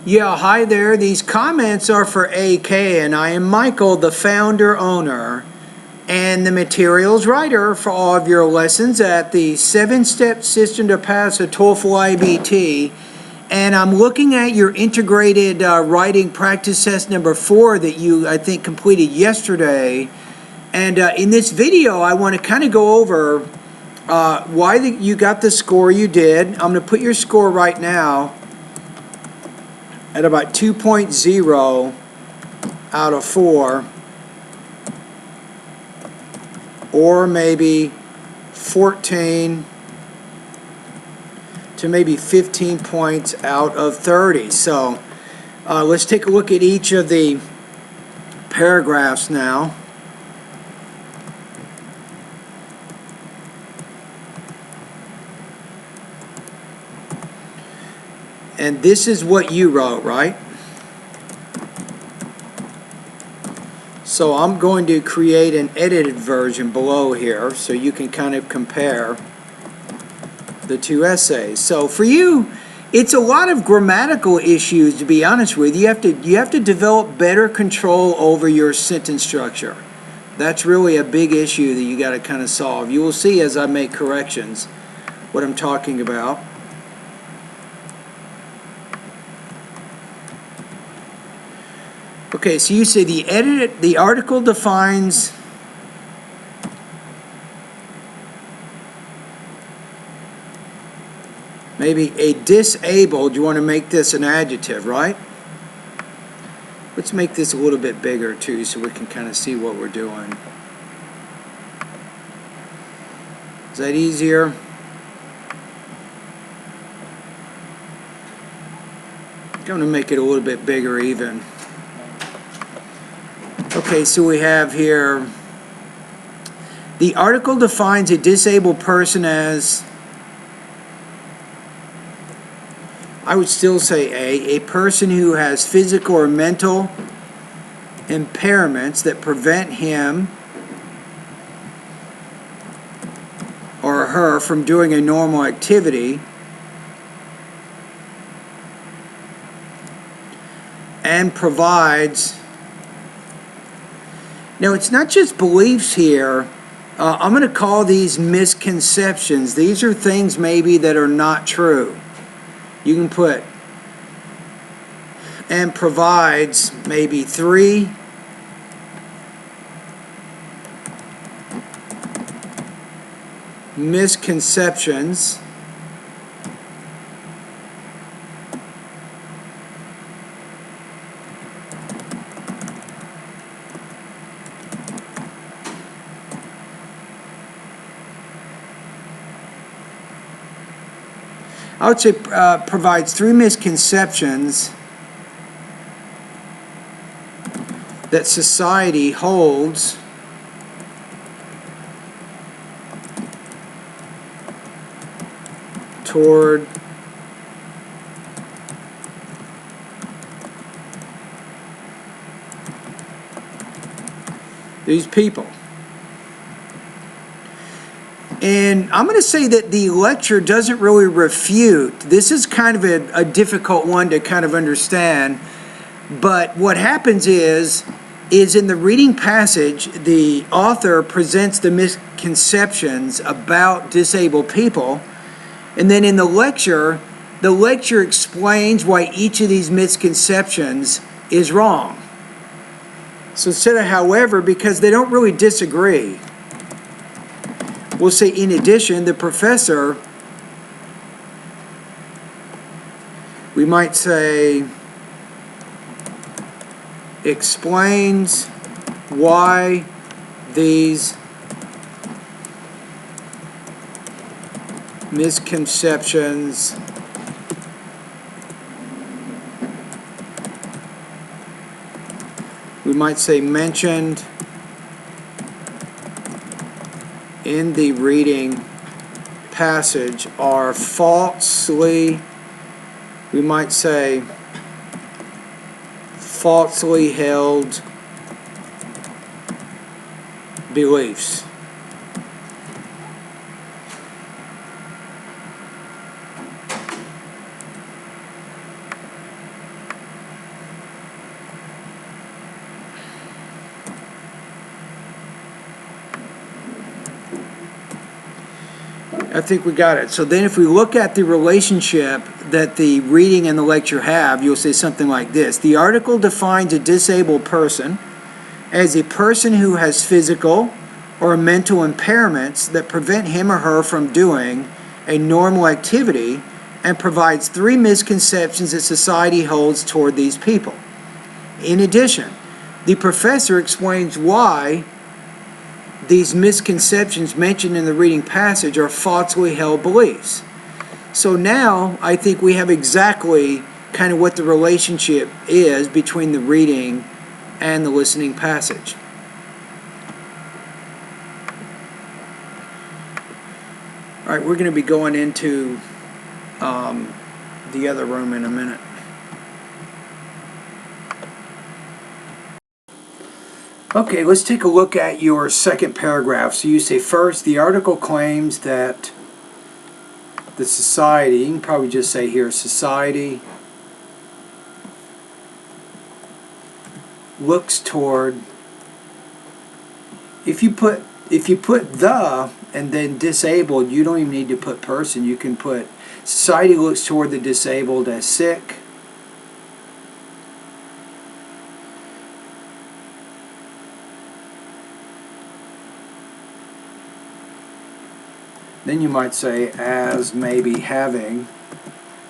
Yeah, hi there. These comments are for AK, and I am Michael, the founder, owner, and the materials writer for all of your lessons at the 7-step system to pass a TOEFL IBT. And I'm looking at your integrated writing practice test number 4 that you, I think, completed yesterday. And in this video, I want to kind of go over why you got the score you did. I'm going to put your score right now at about 2.0 out of 4, or maybe 14 to maybe 15 points out of 30. So let's take a look at each of the paragraphs now. And this is what you wrote, right? So I'm going to create an edited version below here so you can kind of compare the two essays. So for you, it's a lot of grammatical issues, to be honest with you. You have to develop better control over your sentence structure. That's really a big issue that you got to kind of solve. You will see as I make corrections what I'm talking about. Okay, so you say the article defines maybe a disabled. You want to make this an adjective, right? Let's make this a little bit bigger too so we can kind of see what we're doing. Is that easier? I'm going to make it a little bit bigger even. Okay, so we have here, the article defines a disabled person as, I would still say a person who has physical or mental impairments that prevent him or her from doing a normal activity and provides. Now, it's not just beliefs here. I'm going to call these misconceptions. These are things maybe that are not true. You can put, and provides maybe 3 misconceptions I would say provides 3 misconceptions that society holds toward these people. And I'm going to say that the lecture doesn't really refute. This is kind of a difficult one to kind of understand. But what happens is in the reading passage, the author presents the misconceptions about disabled people. And then in the lecture explains why each of these misconceptions is wrong. So instead of however, because they don't really disagree. We'll say, in addition, the professor, we might say, explains why these misconceptions we might say mentioned in the reading passage are falsely, we might say, falsely held beliefs. I think we got it. So then if we look at the relationship that the reading and the lecture have, you'll say something like this. The article defines a disabled person as a person who has physical or mental impairments that prevent him or her from doing a normal activity, and provides 3 misconceptions that society holds toward these people. In addition, the professor explains why these misconceptions mentioned in the reading passage are falsely held beliefs. So now I think we have exactly kind of what the relationship is between the reading and the listening passage. All right, we're going to be going into the other room in a minute. Okay, let's take a look at your second paragraph. So you say, first, the article claims that the society, you can probably just say here, society looks toward, if you put the and then disabled, you don't even need to put person. You can put society looks toward the disabled as sick. Then you might say as maybe having,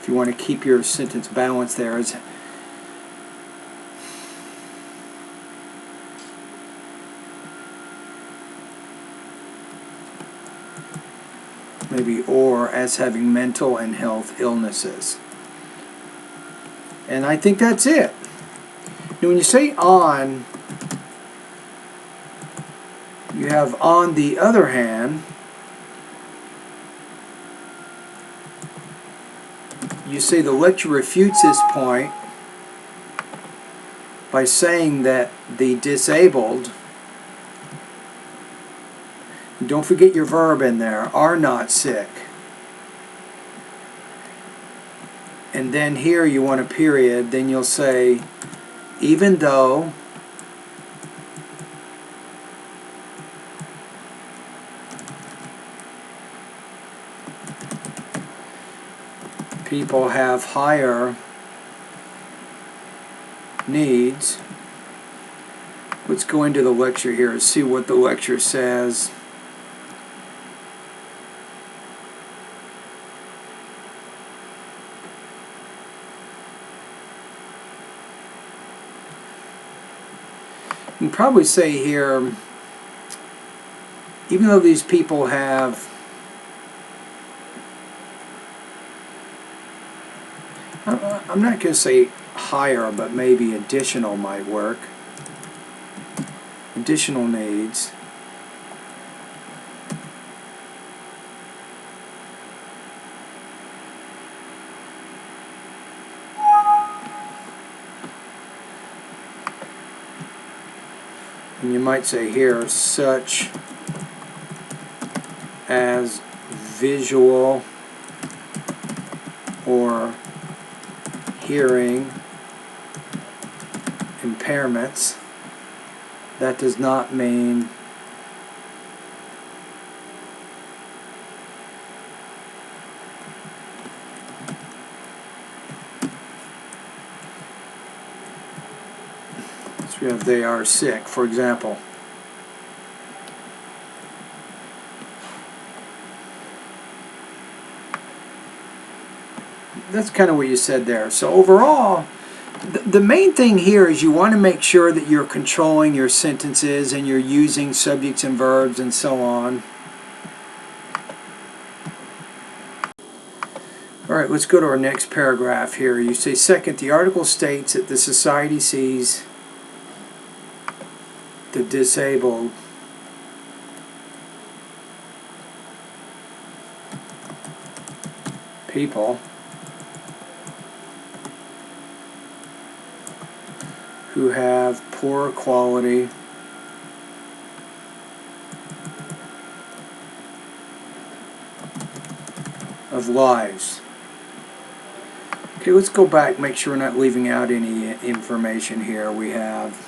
if you want to keep your sentence balanced there, as maybe or as having mental and health illnesses. And I think that's it. Now when you say on, you have on the other hand. You say the lecture refutes this point by saying that the disabled, don't forget your verb in there, are not sick. And then here you want a period, then you'll say, even though people have higher needs. Let's go into the lecture here and see what the lecture says. You can probably say here, even though these people have, I'm not going to say higher, but maybe additional might work. Additional needs. And you might say here, such as visual or hearing impairments. That does not mean so we have they are sick, for example. That's kind of what you said there. So overall, the main thing here is you want to make sure that you're controlling your sentences and you're using subjects and verbs and so on. All right, let's go to our next paragraph here. You say, second, the article states that the society sees the disabled people who have poor quality of lives. Okay, let's go back, make sure we're not leaving out any information here. We have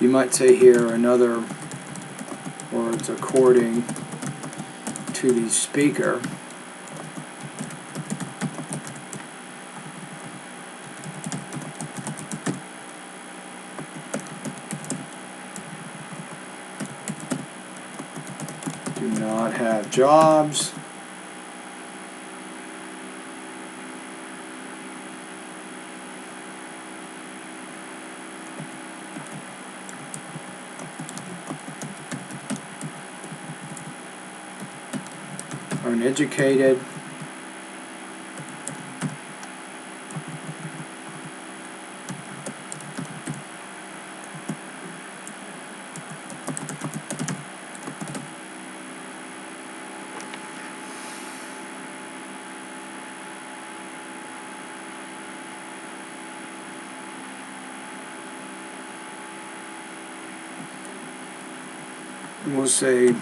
You might say here another words according to the speaker. Do not have jobs. Are uneducated. We'll say,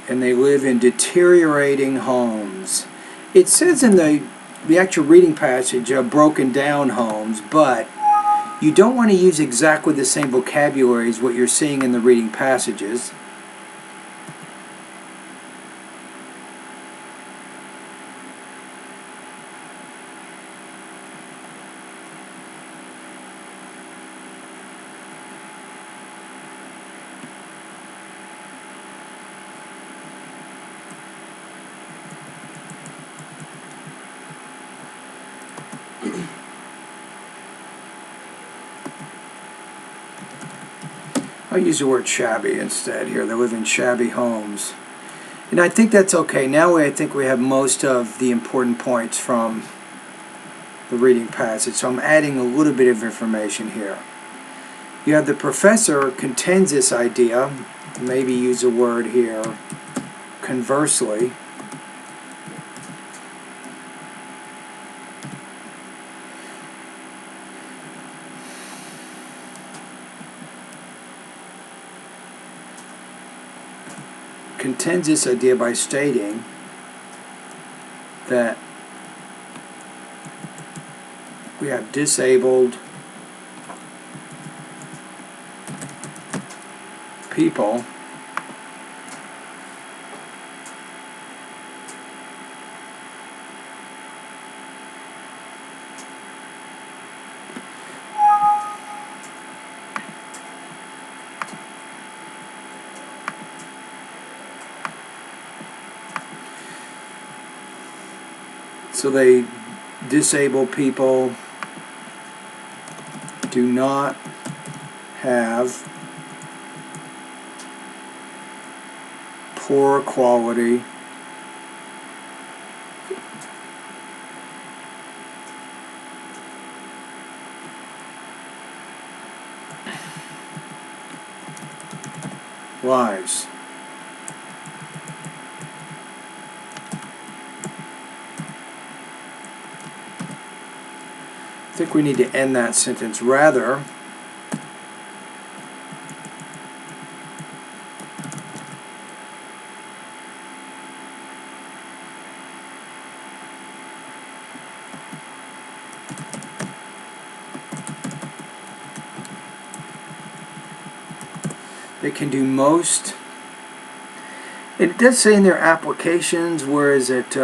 and they live in deteriorating homes. It says in the actual reading passage broken down homes, but you don't want to use exactly the same vocabulary as what you're seeing in the reading passages. I'll use the word shabby instead here. They live in shabby homes. And I think that's okay. Now I think we have most of the important points from the reading passage. So I'm adding a little bit of information here. You have the professor contends this idea. Maybe use a word here, conversely. Contends this idea by stating that we have disabled people so they disabled people do not have poor quality lives. I think we need to end that sentence. Rather, they can do most. It does say in their applications, where is it?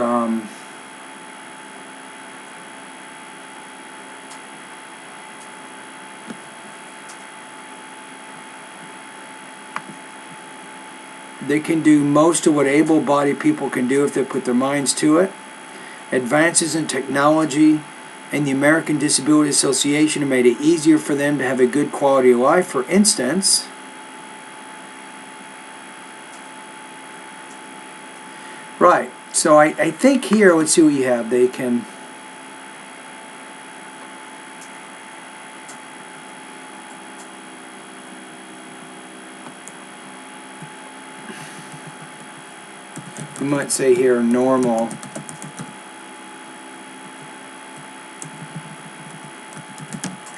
They can do most of what able-bodied people can do if they put their minds to it. Advances in technology and the American Disability Association have made it easier for them to have a good quality of life. For instance, right, so I think here, let's see what you have. They can we might say here normal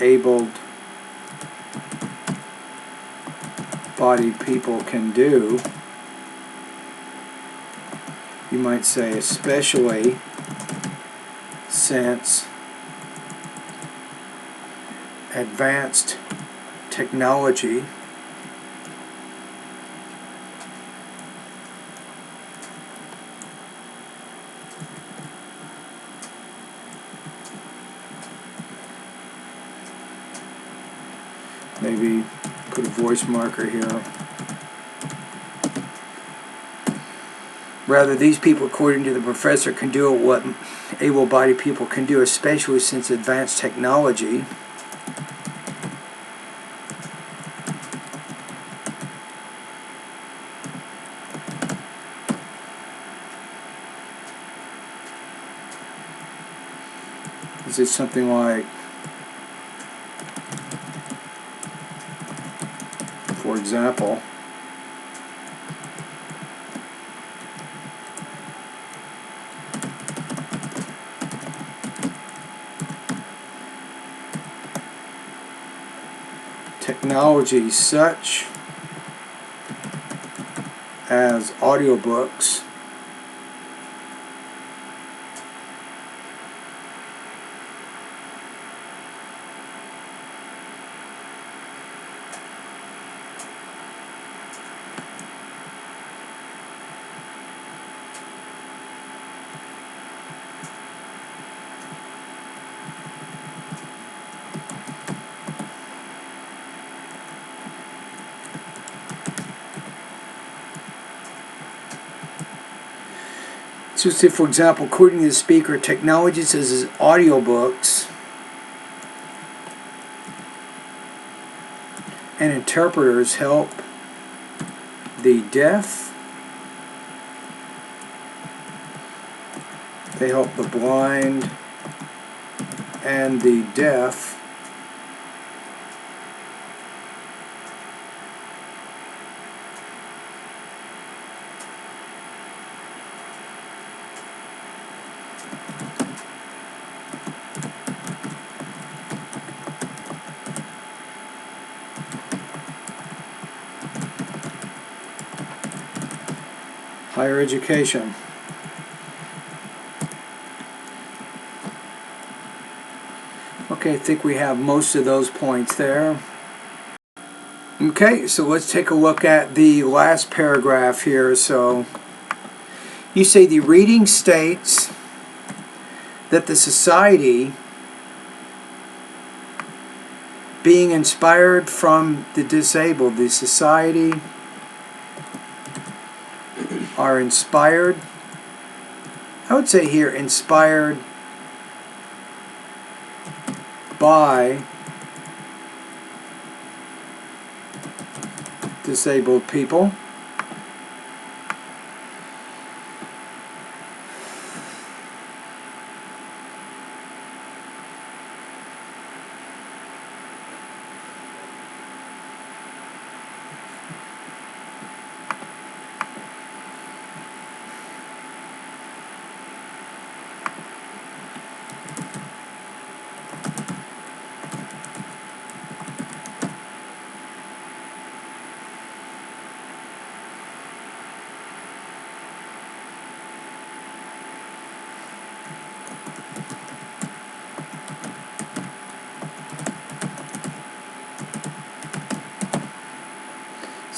abled bodied people can do. You might say especially since advanced technology maybe put a voice marker here. Rather, these people, according to the professor, can do what able-bodied people can do, especially since advanced technology is it something like, for example, technology such as audiobooks so say, for example, according to the speaker, technology such as audiobooks and interpreters help the deaf, they help the blind and the deaf higher education. Okay, I think we have most of those points there. Okay, so let's take a look at the last paragraph here. So you say the reading states that the society, being inspired from the disabled, the society are inspired, I would say here, inspired by disabled people.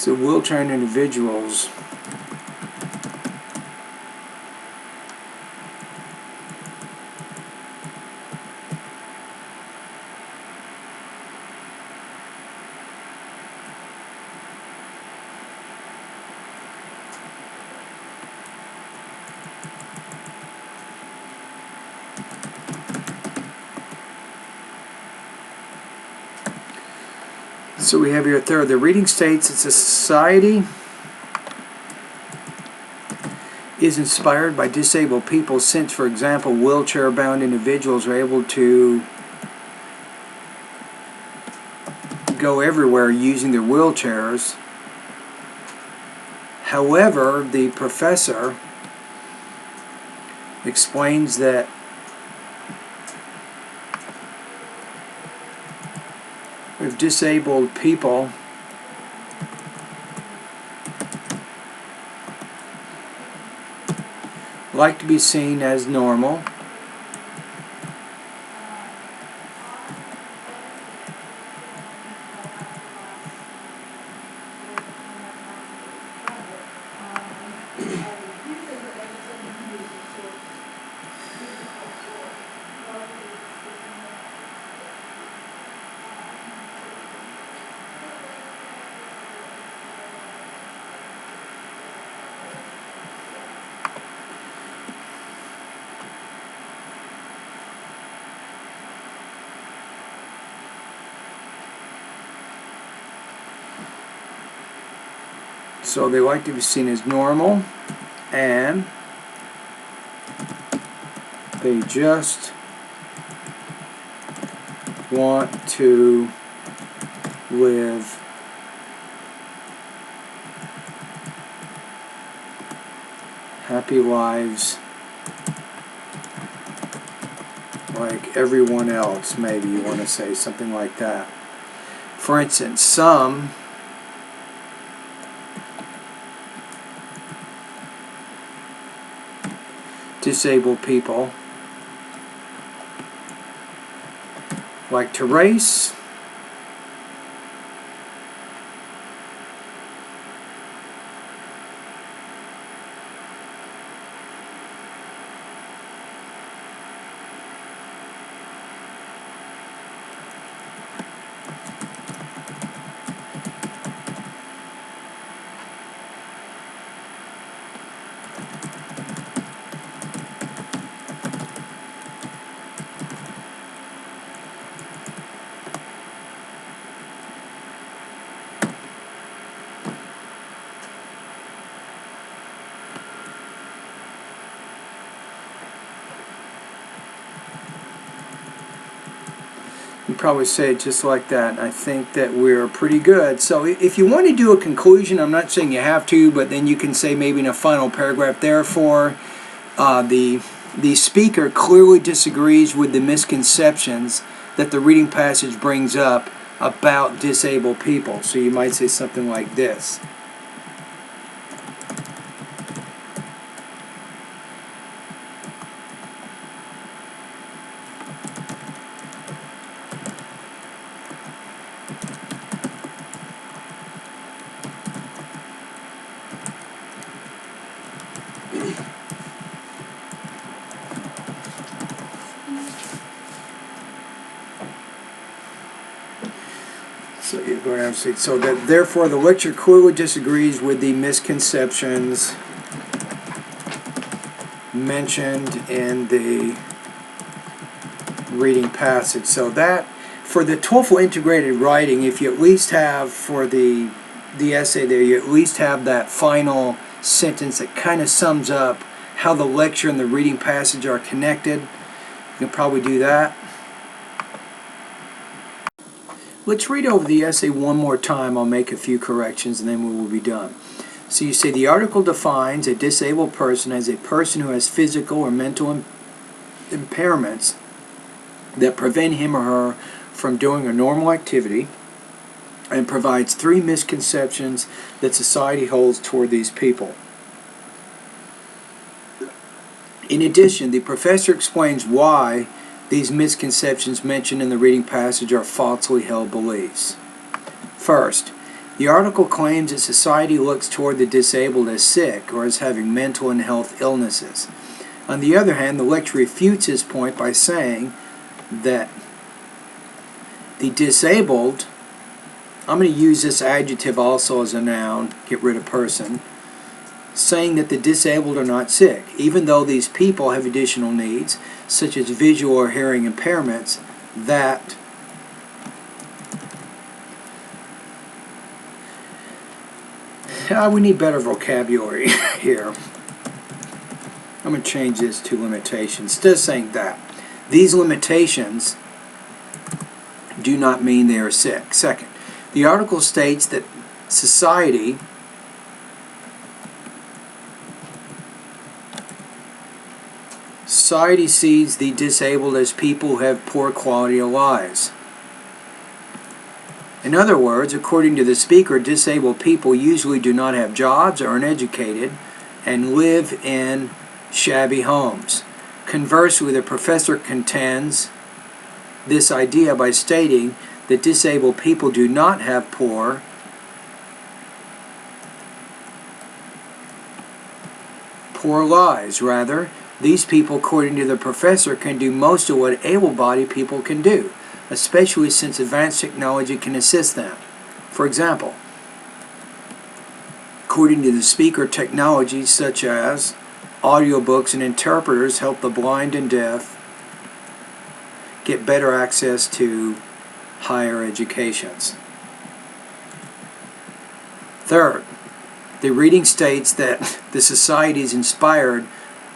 So wheelchair individuals So we have here third, the reading states it's a society is inspired by disabled people since, for example, wheelchair-bound individuals are able to go everywhere using their wheelchairs. However, the professor explains that if disabled people like to be seen as normal, So they like to be seen as normal, and they just want to live happy lives like everyone else. Maybe you want to say something like that. For instance, some disabled people like to race, you probably say it just like that, and I think that we're pretty good. So if you want to do a conclusion, I'm not saying you have to, but then you can say maybe in a final paragraph, therefore, the speaker clearly disagrees with the misconceptions that the reading passage brings up about disabled people. So you might say something like this. So you're going to have to say, so that therefore the lecture clearly disagrees with the misconceptions mentioned in the reading passage. So that for the TOEFL integrated writing, if you at least have for the essay there, you at least have that final sentence that kind of sums up how the lecture and the reading passage are connected. You can probably do that. Let's read over the essay one more time. I'll make a few corrections and then we will be done. So you say the article defines a disabled person as a person who has physical or mental impairments that prevent him or her from doing a normal activity, and provides 3 misconceptions that society holds toward these people. In addition, the professor explains why these misconceptions mentioned in the reading passage are falsely held beliefs. First, the article claims that society looks toward the disabled as sick or as having mental and health illnesses. On the other hand, the lecture refutes his point by saying that the disabled, I'm going to use this adjective also as a noun, get rid of person, saying that the disabled are not sick, even though these people have additional needs, such as visual or hearing impairments, that we need better vocabulary here. I'm going to change this to limitations. Instead of saying that, these limitations do not mean they are sick. Second, the article states that society sees the disabled as people who have poor quality of lives. In other words, according to the speaker, disabled people usually do not have jobs, are uneducated, and live in shabby homes. Conversely, the professor contends this idea by stating that disabled people do not have poor lives. Rather, these people, according to the professor, can do most of what able-bodied people can do, especially since advanced technology can assist them. For example, according to the speaker, technologies such as audiobooks and interpreters help the blind and deaf get better access to higher educations. Third, The reading states that the society is inspired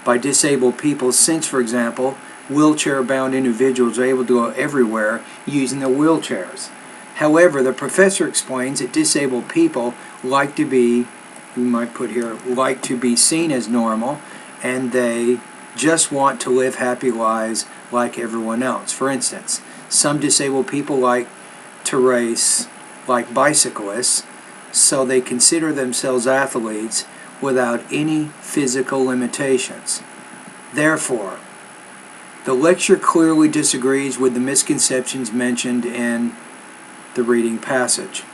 by disabled people since, for example, wheelchair-bound individuals are able to go everywhere using their wheelchairs. However, the professor explains that disabled people like to be, we might put here, like to be seen as normal, and they just want to live happy lives like everyone else. For instance, some disabled people like to race like bicyclists, so they consider themselves athletes without any physical limitations. Therefore, the lecture clearly disagrees with the misconceptions mentioned in the reading passage.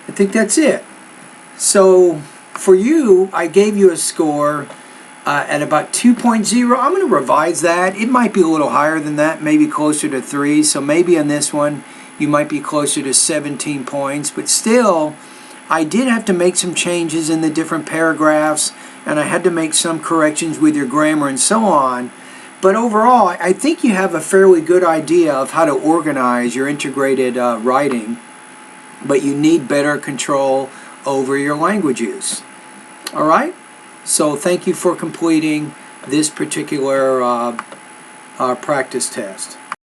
I think that's it. So for you, I gave you a score at about 2.0. I'm going to revise that. It might be a little higher than that, maybe closer to 3. So maybe on this one, you might be closer to 17 points. But still, I did have to make some changes in the different paragraphs, and I had to make some corrections with your grammar and so on. But overall, I think you have a fairly good idea of how to organize your integrated writing, but you need better control over your language use. All right? So thank you for completing this particular practice test.